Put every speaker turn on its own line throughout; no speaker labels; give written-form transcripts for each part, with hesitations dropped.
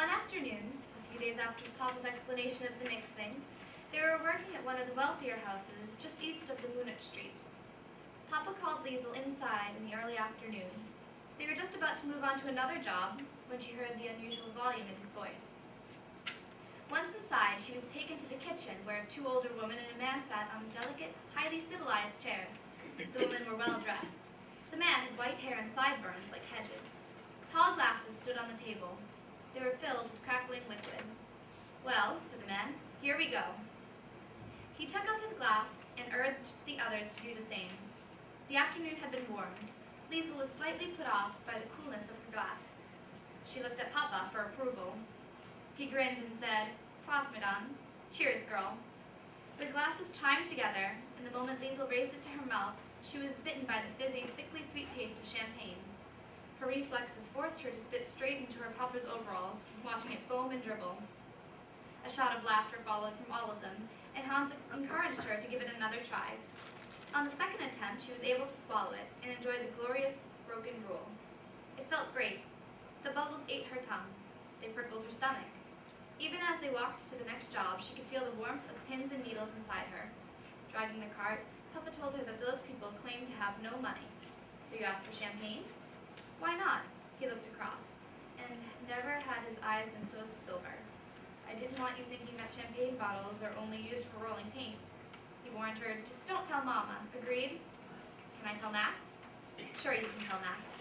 One afternoon, a few days after Papa's explanation of the mixing, they were working at one of the wealthier houses just east of the Munich Street. Papa called Liesel inside in the early afternoon. They were just about to move on to another job when she heard the unusual volume in his voice. Once inside, she was taken to the kitchen where two older women and a man sat on delicate, highly civilized chairs. The women were well dressed. The man had white hair and sideburns like hedges. Tall glasses stood on the table. They were filled with crackling liquid. "Well," said the man, "here we go." He took up his glass and urged the others to do the same. The afternoon had been warm. Liesel was slightly put off by the coolness of her glass. She looked at Papa for approval. He grinned and said, "Prost, madame. Cheers, girl." Their glasses chimed together, and the moment Liesel raised it to her mouth, she was bitten by the fizzy, sickly sweet taste of champagne. Her reflexes forced her to spit straight into her papa's overalls, watching it foam and dribble. A shout of laughter followed from all of them, and Hans encouraged her to give it another try. On the second attempt, she was able to swallow it and enjoy the glorious broken gruel. It felt great. The bubbles ate her tongue. They prickled her stomach. Even as they walked to the next job, she could feel the warmth of pins and needles inside her. Driving the cart, Papa told her that those people claimed to have no money. "So you asked for champagne?" "Why not?" He looked across, and never had his eyes been so silver. "I didn't want you thinking that champagne bottles are only used for rolling paint." He warned her, "Just don't tell Mama. Agreed?" "Can I tell Max?" "Sure, you can tell Max."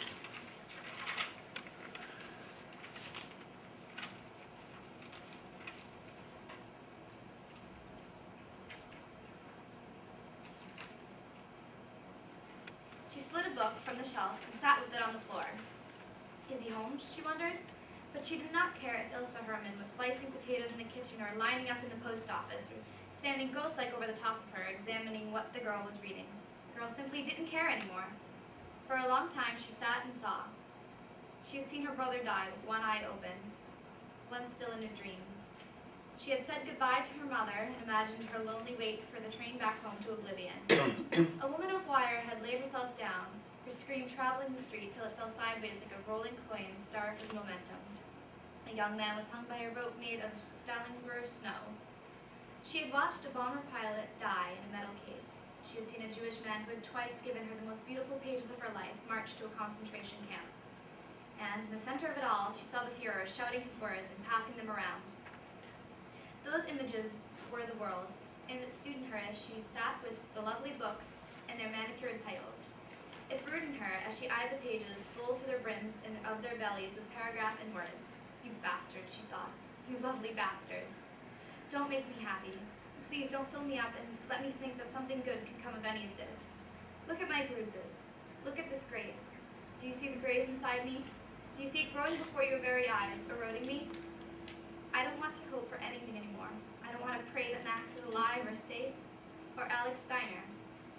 She slid a book from the shelf and sat with it on the floor. Is he home, she wondered? But she did not care if Ilse Herman was slicing potatoes in the kitchen or lining up in the post office or standing ghost-like over the top of her, examining what the girl was reading. The girl simply didn't care anymore. For a long time she sat and saw. She had seen her brother die with one eye open, one still in a dream. She had said goodbye to her mother and imagined her lonely wait for the train back home to oblivion. A woman of wire had laid herself down, her scream traveling the street till it fell sideways like a rolling coin starved of momentum. A young man was hung by a rope made of Stalingrad snow. She had watched a bomber pilot die in a metal case. She had seen a Jewish man who had twice given her the most beautiful pages of her life march to a concentration camp. And in the center of it all, she saw the Fuhrer shouting his words and passing them around. Those images were the world, and it student her as she sat with the lovely books and their manicured titles. It brewed in her as she eyed the pages full to their brims and of their bellies with paragraph and words. "You bastards," she thought. "You lovely bastards. Don't make me happy. Please don't fill me up and let me think that something good can come of any of this. Look at my bruises. Look at this graze. Do you see the graze inside me? Do you see it growing before your very eyes, eroding me? I don't want to hope for anything anymore. I don't want to pray that Max is alive or safe, or Alex Steiner,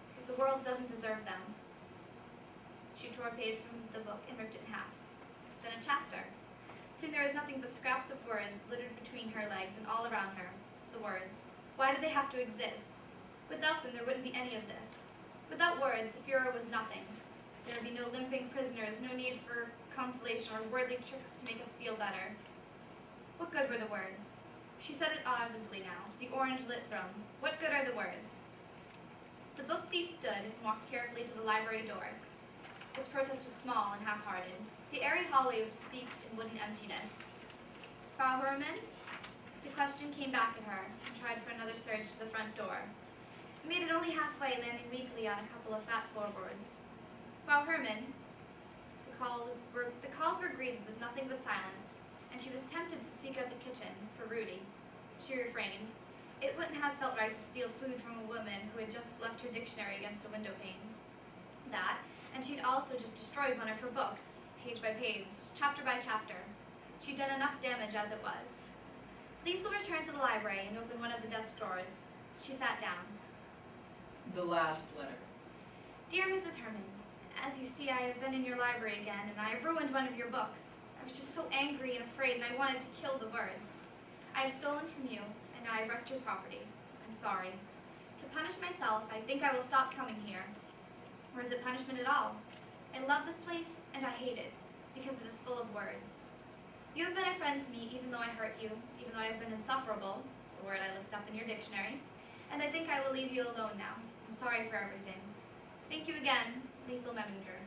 because the world doesn't deserve them." She tore a page from the book and ripped it in half. Then a chapter. Soon there was nothing but scraps of words littered between her legs and all around her. The words. Why did they have to exist? Without them, there wouldn't be any of this. Without words, the Fuhrer was nothing. There would be no limping prisoners, no need for consolation or worldly tricks to make us feel better. What good were the words? She said it audibly now, to the orange-lit room. What good are the words? The book thief stood and walked carefully to the library door. Its protest was small and half-hearted. The airy hallway was steeped in wooden emptiness. "Frau Herman?" The question came back at her, and tried for another surge to the front door. It made it only halfway, landing weakly on a couple of fat floorboards. "Frau Herman?" The calls were greeted with nothing but silence, and she was tempted to seek out the kitchen for Rudy. She refrained. It wouldn't have felt right to steal food from a woman who had just left her dictionary against a window pane. That, and she'd also just destroyed one of her books, page by page, chapter by chapter. She'd done enough damage as it was. Liesel returned to the library and opened one of the desk drawers. She sat down.
The last letter.
"Dear Mrs. Herman, as you see, I have been in your library again, and I have ruined one of your books. I was just so angry and afraid, and I wanted to kill the words. I have stolen from you, and now I have wrecked your property. I'm sorry. To punish myself, I think I will stop coming here. Or is it punishment at all? I love this place, and I hate it, because it is full of words. You have been a friend to me even though I hurt you, even though I have been insufferable, the word I looked up in your dictionary, and I think I will leave you alone now. I'm sorry for everything. Thank you again, Liesl Meminger.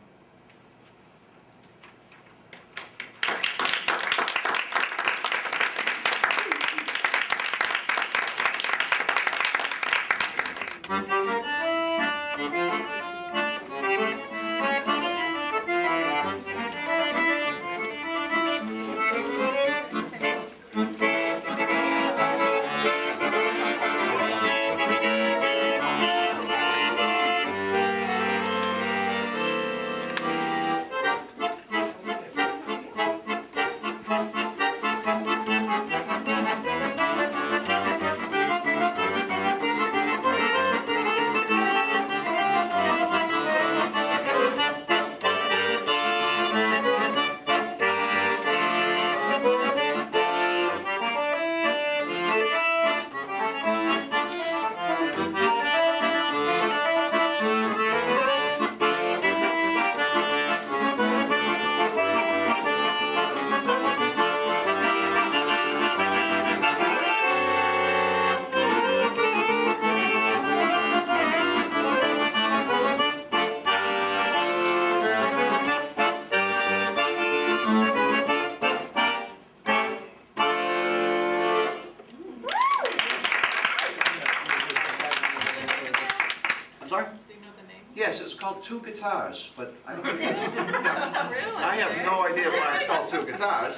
I'm sorry?
Do you know the name?
Yes, it's called Two Guitars, but I don't.
Really?
I have no idea why it's called Two Guitars.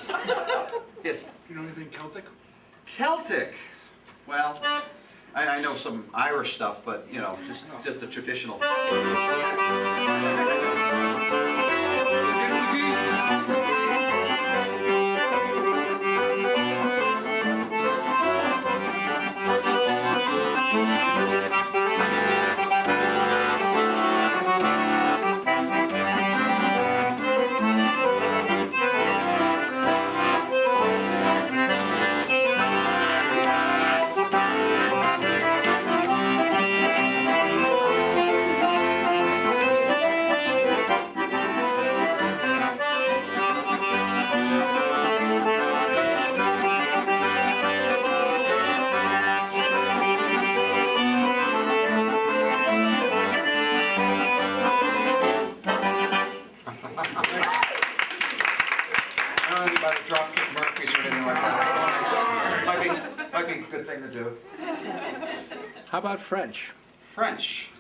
Yes,
Do you know anything Celtic?
Celtic. Well, I know some Irish stuff, but you know, just the traditional. I don't know anybody drop kick Murphys or anything like that. Might be a good thing to do.
How about French?
French.